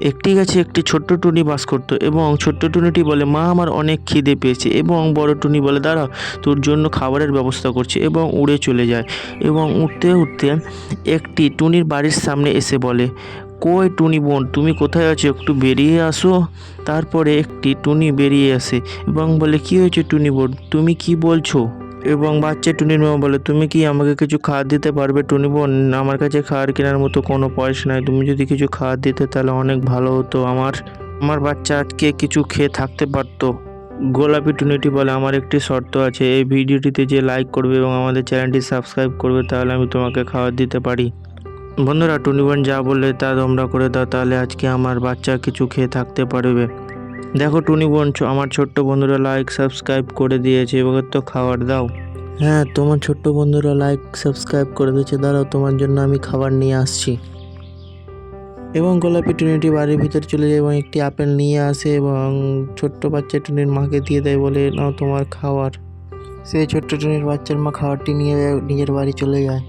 একটি গাছে একটি ছোট্ট টুনি বাস করত এবং ছোট্ট টুনিটি বলে, মা আমার অনেক খিদে পেয়েছে। এবং বড় টুনি বলে, দাঁড়াও, তোর জন্য খাবারের ব্যবস্থা করছি, এবং উড়ে চলে যায়। এবং উঠতে উঠতে একটি টুনির বাড়ির সামনে এসে বলে, কই টুনি বোন, তুমি কোথায় আছো, একটু বেরিয়ে আসো। তারপরে একটি টুনি বেরিয়ে আসে এবং বলে, কি হয়েছে টুনি বোন, তুমি কি বলছো? এবং বাচ্চা টুনির মা বলে, তুমি কি আমাকে কিছু খাবার দিতে পারবে টুনি বোন? আমার কাছে খাবার কেনার মতো কোনো পয়সা নাই, তুমি যদি কিছু খাবার দিতে তাহলে অনেক ভালো হতো। আমার আমার বাচ্চা আজকে কিছু খেয়ে থাকতে পারতো। গোলাপি টুনিটি বলে, আমার একটি শর্ত আছে, এই ভিডিওটিতে যে লাইক করবে এবং আমাদের চ্যানেলটি সাবস্ক্রাইব করবে তাহলে আমি তোমাকে খাবার দিতে পারি। বন্ধুরা, টুনি বোন যা বললে তা তোমরা করে দাও, তাহলে আজকে আমার বাচ্চা কিছু খেয়ে থাকতে পারবে। দেখো টুনি বোন, আমার ছোট্ট বন্ধুরা লাইক সাবস্ক্রাইব করে দিয়েছে, এবার তো খাবার দাও। হ্যাঁ, তোমার ছোট্ট বন্ধুরা লাইক সাবস্ক্রাইব করে দিয়েছে, দাঁড়াও তোমার জন্য আমি খাবার নিয়ে আসছি। এবং গোলাপি টুনিটি বাড়ির ভিতরে চলে যায় এবং একটি আপেল নিয়ে আসে এবং ছোট্ট বাচ্চা টুনির মাকে দিয়ে দেয়, বলে, নাও তোমার খাবার। সেই ছোট্ট টুনির বাচ্চার মা খাবারটি নিয়ে নিজের বাড়ি চলে যায়।